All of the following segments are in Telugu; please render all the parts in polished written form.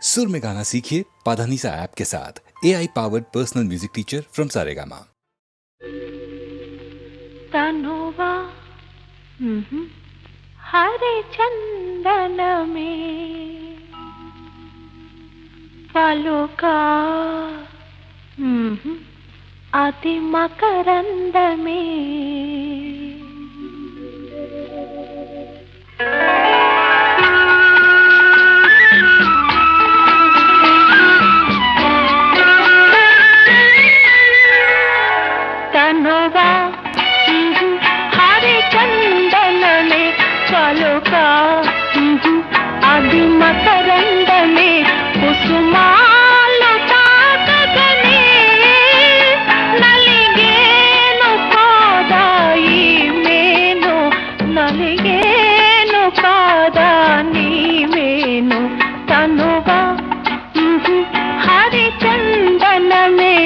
सुर में गाना सीखिए पाधानीसा ऐप के साथ। AI powered personal music teacher from Saregama. तनुवा हरे चंदन में पलुका अति मकरंद में तनुवा हरे चंदन में पलुका अति मकरंद में कुसुमालो ताकगने नलिगेनु कादाई मेनु नलिगेनु कादानी मेनु तनुवा हरे चंदन में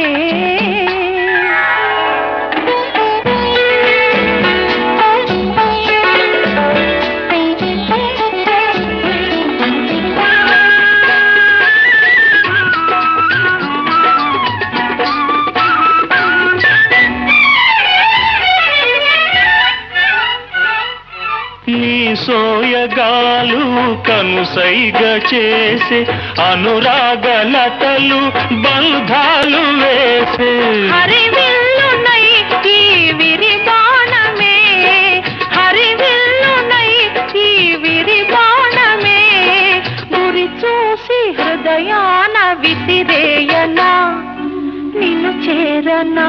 సోయగాలు కనుసైగ చేసే అనురాగలతలు బంధాలు వేసే హరివిల్లునై ఈ విరిబాణమే హరివిల్లునై ఈ విరిబాణమే గురి చూసి హృదయాన విసిరేయనా నిన్ను చేరనా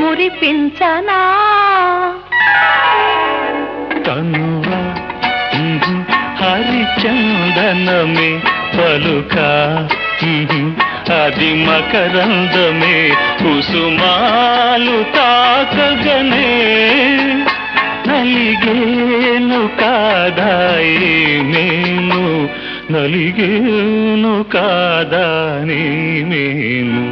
మురిపించనా తనువా హరిచందనమే పలుకా అది మకరందమే కుసుమాలు తాకగనే నలిగేను కాదాయి మేను నలిగేను కాదాని మేను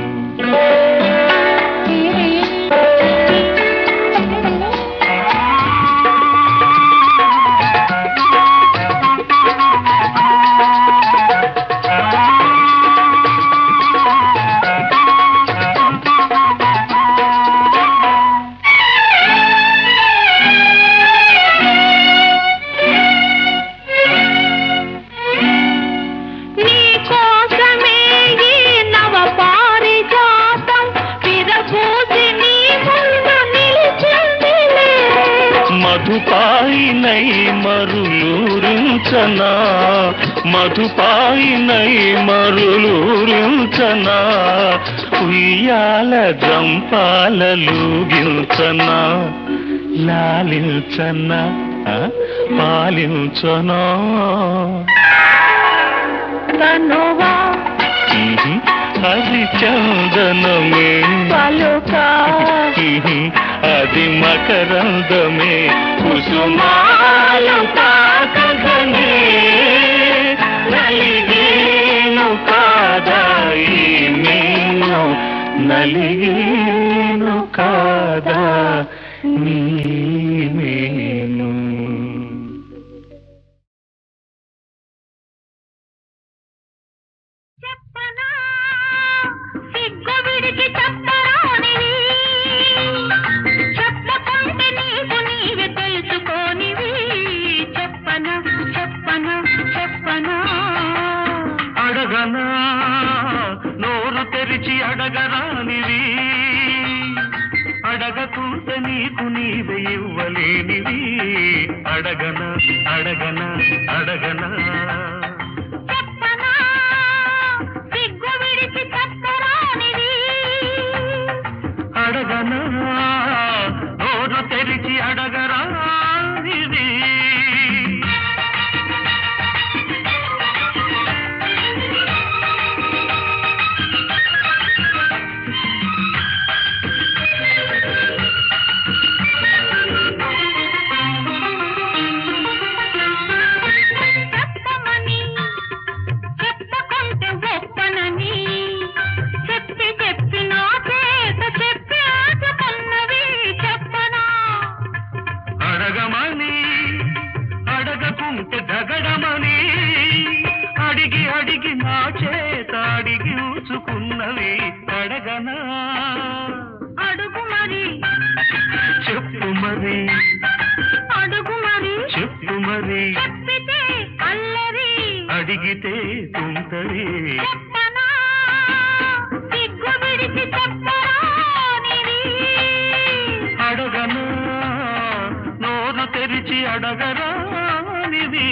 మధుపాయినై మరులూరించనా మధుపాయినై మరులూరించనా ఉయ్యాల జంపాలూగించనా లాలించనా పాలించనా తనువా హరిచందనమే పలుకా అది మకరందమే కుసుమాలు తాకగనే నలిగేను కాదాయి మేను నలిగేను కాదా నీ మేను చెప్పనా సిగ్గు విడిచి చెప్పరానివి చెప్పకుంటే నీకు నీవే తెలుసుకోనివి చెప్పనా చెప్పనా చెప్పనా అడగనా నోరు తెరిచి అడగరానివి అడగకుంటే నీకు నీవే ఇవ్వలేనివి అడగనా అడగనా అడగనా చెప్పనా సిగ్గు విడిచి చెప్పరానివి అడగనా నోరు తెరిచి అడగరానివి చెప్పమని అడిగి నా చేత అడిగి ఉంచుకున్నవి అడగనా అడుగు మరి చెప్పు మరి అడుగు మరి చెప్పు మరి చెప్పితే అల్లరి అడిగితే తుంటరి చెప్పనా సిగ్గు విడిచి చెప్పరానిది అడగనా నోరు తెరిచి అడగరానిది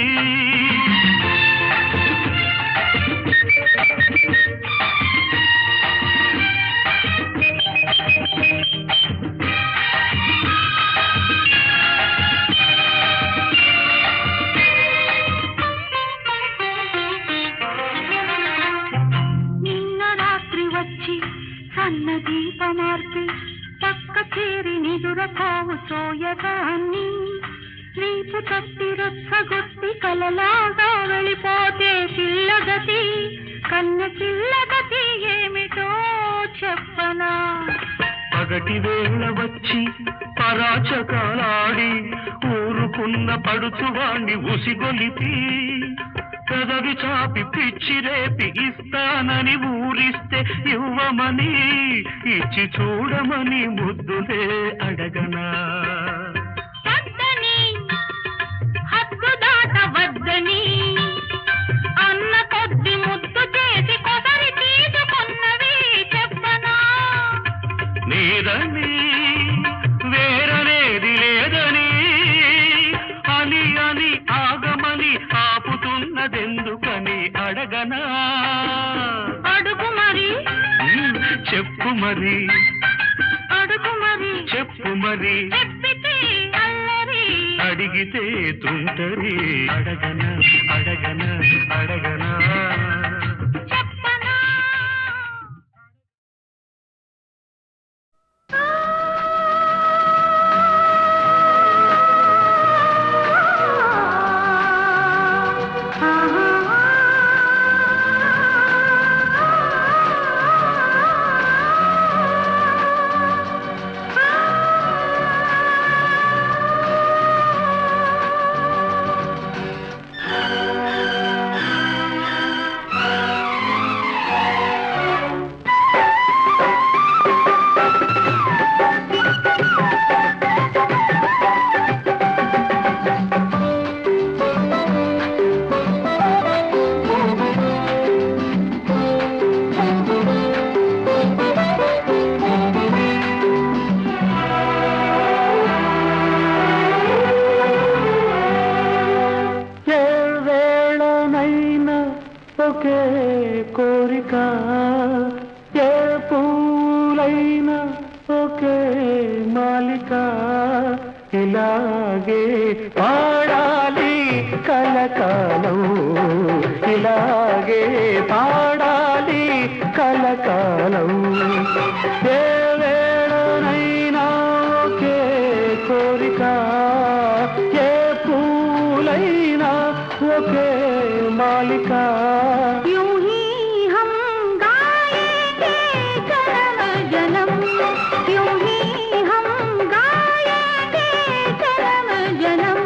నిన్న రాత్రి వచ్చి సన్న దీపమార్పి పక్క చేరి నిదురపోవు సోయగాన్ని రీపు తప్పి రొచ్చగొట్టి కలలాగా వెళ్ళిపోతే పిల్లగతి కన్న పిల్లగతి ఏమిటో చెప్పనా పగటి వేళ వచ్చి పరాచకాలాడి ఊరుకున్న పడుచువాణ్ణి ఉసిగొలిపి పెదవి చాపి పిచ్చి రేపి ఇస్తానని ఊరిస్తే ఇవ్వమని ఇచ్చి చూడమని ముద్దులే అడగనా వద్దని హద్దు దాటవద్దని అన్న కొద్ది ముద్దు చేసి కొసరి తీసుకున్నవి చెప్పనా నీదని వేరనేది లేదని అని అని ఆగమని ఆపుతున్నదెందుకని అడగనా అడుగు మరి చెప్పు మరి అడుగు మరి చెప్పు మరి చెప్పితే అల్లరి అడిగితే తుంటరి అడగనా అడగనా అడగనా చెప్పనా ఒకే కోరిక ఏ పూలైనా ఒకే మాలిక ఇలాగే పాడాలి కలకాలం ఇలాగే పాడాలి కలకాలం ఏ వేళనైనా ఒకే కోరిక ఏ పూలైనా ఒకే मालिका यूं ही हम गाएंगे जन्म जन्म यूं ही हम गाएंगे जन्म जन्म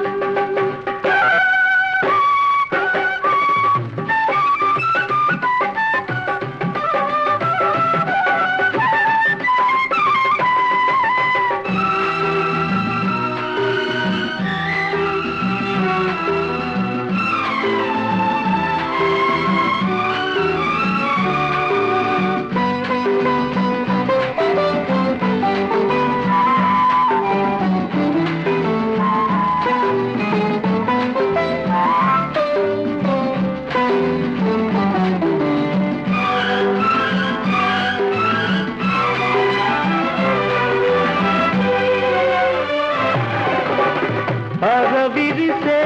అరవిరిసే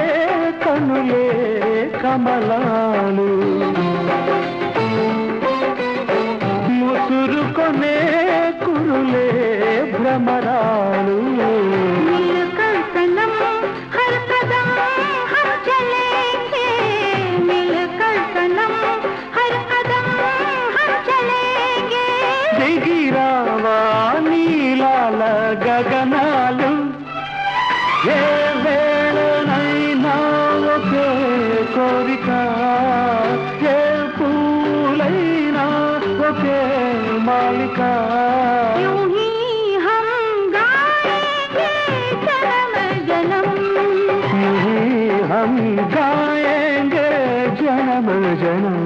కనులే కమలాలు ముసురుకొనే కురులే భ్రమరాలు मिलकर सनम हर कदम हम चलेंगे मिलकर सनम हर कदम हम चलेंगे దిగిరావా నీలాల గగనాలు ఏ వేళనైనా ఒకే కోరిక ఏ मालिका यूं ही हम गाएंगे जन्म जन्म यूं ही हम गाएंगे जन्म जन्म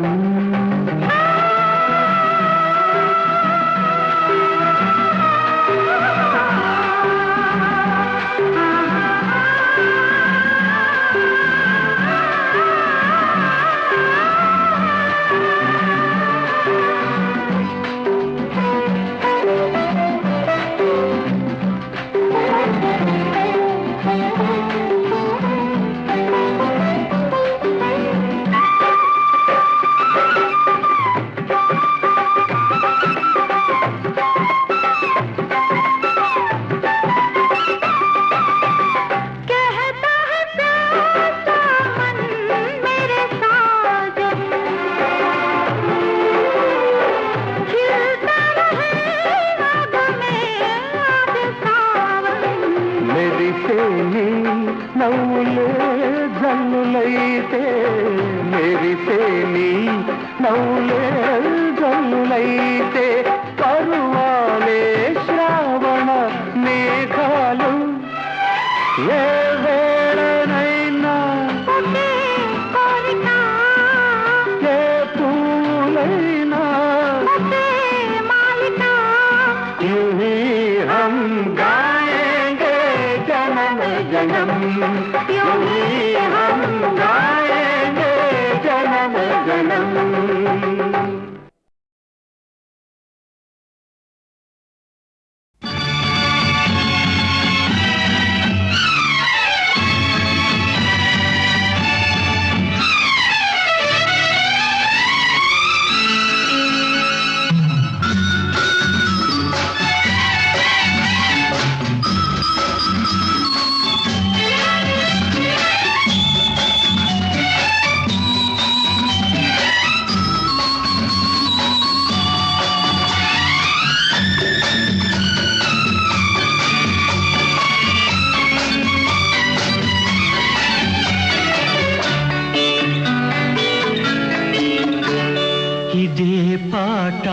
నవ్వులే జల్లులైతే మెరిసేని నవ్వులే జల్లులైతే పరువాలే శ్రావణ మేఘాలు ఏ వేళనైనా ఏ పూలైనా యూं ही हम गाएंगे जन्म जन्म यूं ही हम गाएंगे जन्म जन्म ఇదే పాట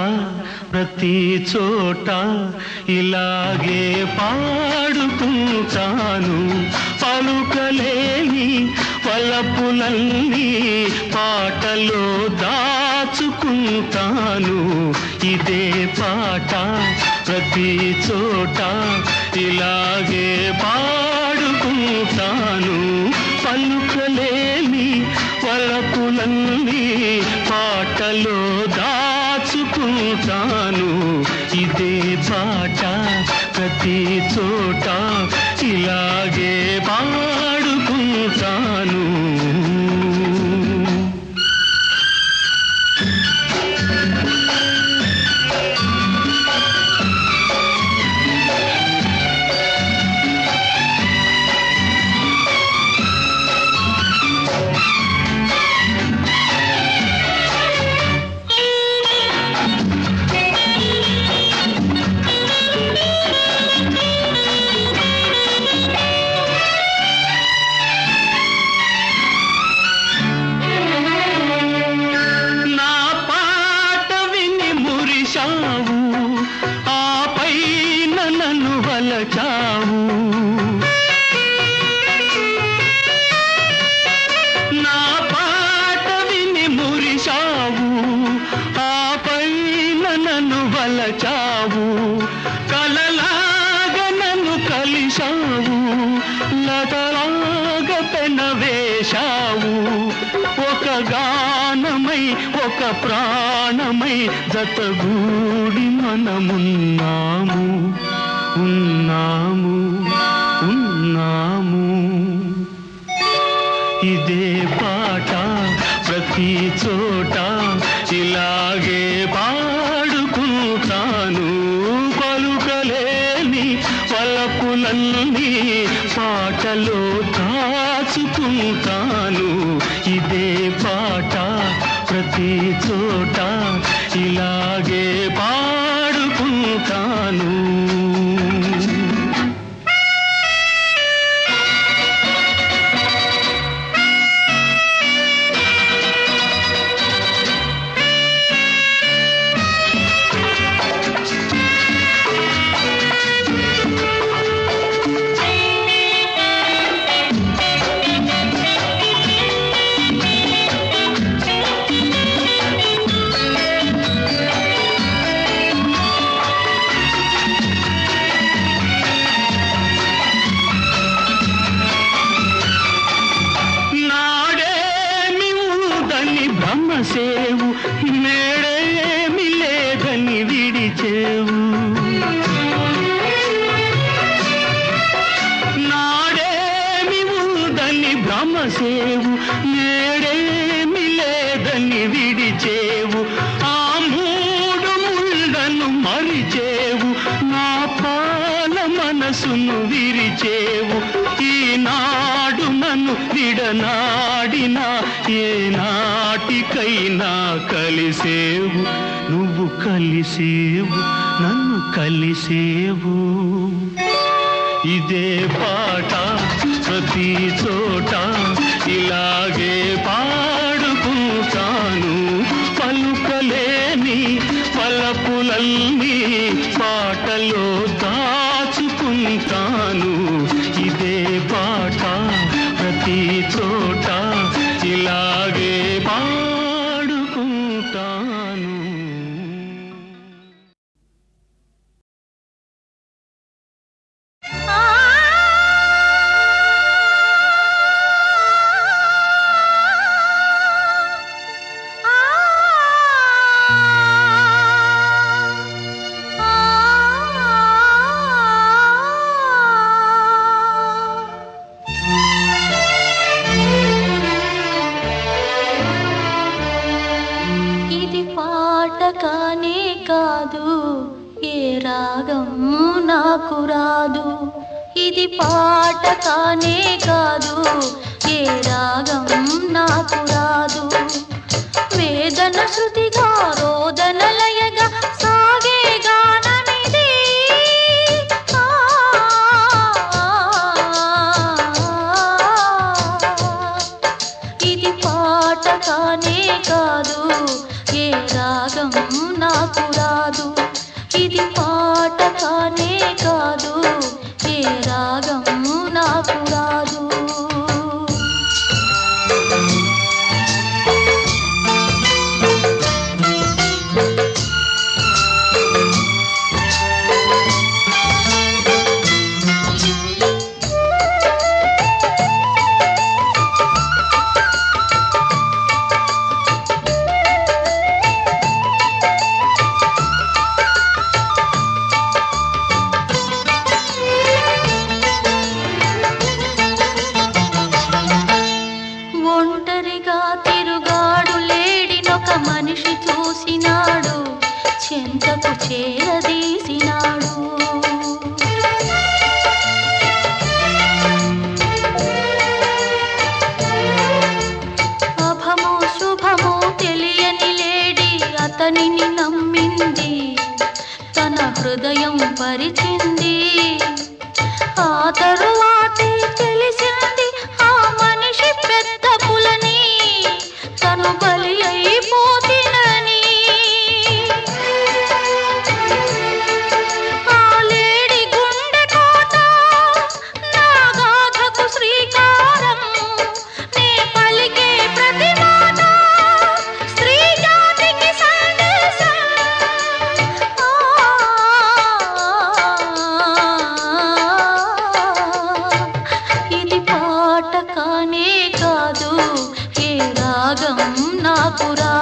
ప్రతి చోట ఇలాగే పాడుకుంటాను పలుకలేని పలపులన్నీ పాటలో దాచుకుంటాను ఇదే పాట ప్రతి చోట ఇలాగే పాడుకుంటాను పలుకలేని పలపులన్నీ పాటలో దాచుకుంటాను ఇదే పాట ప్రతి చోట ఇలాగే పాడుకుంటాను ఆపై నన్ను వలచావు నా పాట విని మురిశావు ఆపై నన్ను వలచావు కలలాగా నన్ను కలిశావు లతలాగా పెనవేశావు ఒక గానమై ఒక ప్రాణమై జతగూడి మనమున్నాము ఉన్నాము ఉన్నాము ఇదే పాట ప్రతి చోట ఇలాగే పాడుకుంటాను పలుకలేని పలపులన్నీ పాటలో దాచుకుంటాను ఇదే పాట ప్రతి చోట ఇలాగే పాడుకుంటాను కలిసేవు, నేడేమి లేదని విడిచేవు. నాడేమి ఉందని భ్రమసేవు, నేడేమి లేదని విడిచేవు. ఆ మూడు ముళ్ళను మరిచేవు, నా పాల మనసును విరిచేవు. ఈనాడు నన్ను విడనాడినా ఏ నాటికైనా కలిసేవు, నువ్వు కలిసేవు, నన్ను కలిసేవు. ఇదే పాట ప్రతి చోట ఇలాగే పాడుకుంటాను. పలుకలేని పలపులన్నీ పాటలో దాచుకుంటాను. ఇదే పాట ప్రతి చోట ఇలాగే పాడుకుంటాను. కానే కాదు, ఏ రాగం నాకు రాదు. ఇది పాట కానే కాదు, ఏ రాగం నాకు రాదు. వేదన శృతిగా రోదన లయగా సాగే గానమిది. ఇది పాట కానే కాదు, ఏ రాగం నాకు రాదు. ఇది పాట కానే కాదు, ఏ రాగం నాకు రాదు. ఒంటరిగా తిరుగాడు లేడినొక మనిషి చూసినాడు, చెంతకు చేరదీసినాడు. అభమో శుభమో తెలియని లేడి అతనిని నమ్మింది, తన హృదయం పరిచింది. ఆ తరువాతే తెలిసింది ఆ మనిషి పెద్ద పులని, తను బలి అయిపోతినని. ఆ లేడి గుండె కోట నా గాథకు శ్రీకారం, నే పలికే ప్రతి మాట స్త్రీ జాతికి సందేశం. ఇది పాట కానే కాదు, ఏ రాగం నాకు రాదు.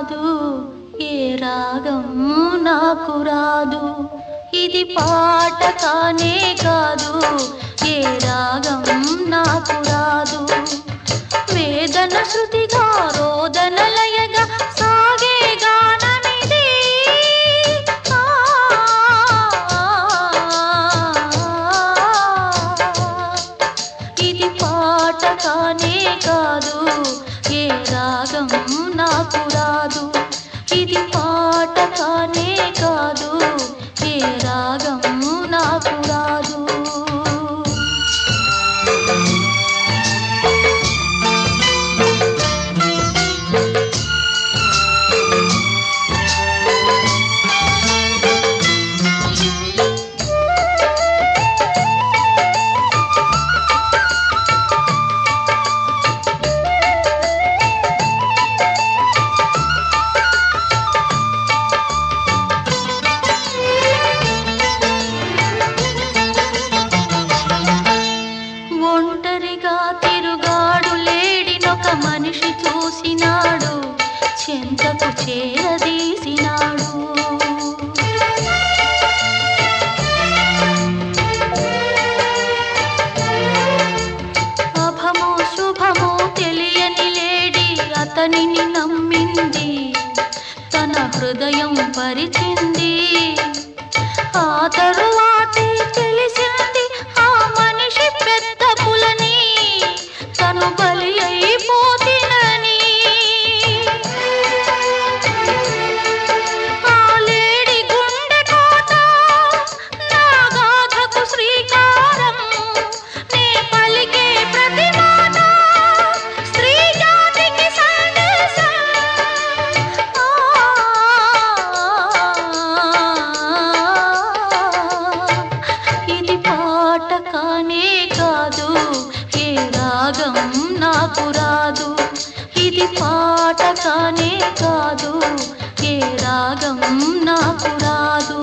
కాదు, ఏ రాగం నాకు రాదు. ఇది పాట కానే కాదు, ఏ రాగం నాకు రాదు. వేదన శృతిగా రోదన లయగా సాగే గానమిది. ఇది పాట కానే కాదు, ఏ రాగం నాకు రాదు. ఇది పాట కానే కాదు, ఏ రాగం నాకు రాదు. ఒంటరిగా తిరుగాడు లేడినొక మనిషి చూసినాడు, చెంతకు చేరదీసినాడు. అభమో శుభమో తెలియని లేడి అతనిని నమ్మింది, తన హృదయం పరిచింది. ఆ తరువాతే తెలిసింది ఆ మనిషి పెద్ద పులని, తను బలి అయిపోతినని. ఆ లేడి గుండె కోట నా గాథకు శ్రీకారం, నే పలికే ప్రతి మాట స్త్రీ జాతికి సందేశం. ఇది పాట కానే కాదు, ఏ రాగం నాకు రాదు. ఇది పాట కానే కాదు, ఏ రాగం నాకు రాదు.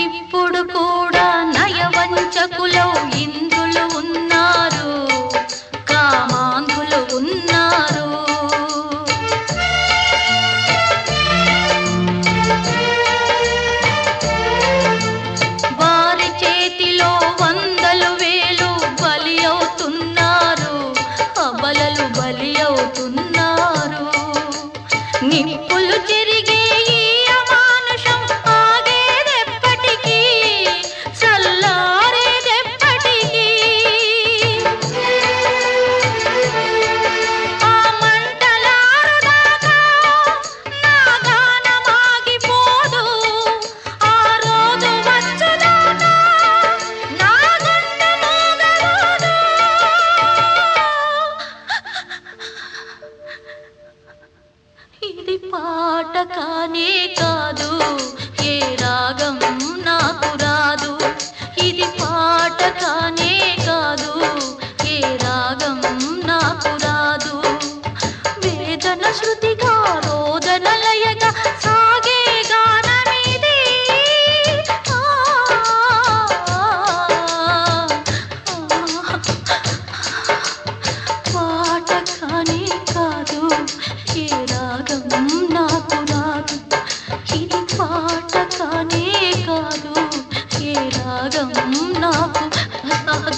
ఇప్పుడు కూడా నయవంచకులో ఇంద్రులు ఉన్నారు, కామాంధులు ఉన్నారు. వారి చేతిలో వందలు వేలు బలి అవుతున్నారు, అబలలు బలి అవుతున్నారు. నిప్పులు చెరిగే ఈ అమానుషం ఆగేదెప్పటికీ, చల్లారేదెప్పటికీ. ఆ మంటలారుదాకా నా గానం ఆగిపోదు, ఆ రోజు వచ్చుదాకా నా గుండె మూగబోదు. ఇది పాట కానే కాదు, ఏ రాగం నాకు రాదు. ఇది పాట కానే కాదు, ఏ రాగం నాకు రాదు. వేదన శృతిగా రోదన లయగా సాగే గానమిది. పాట కానే కాదు, ఏ రాగం నాకు రాదు. ఇది పాట కానే కాదు, ఏ రాగం నాకు రాదు.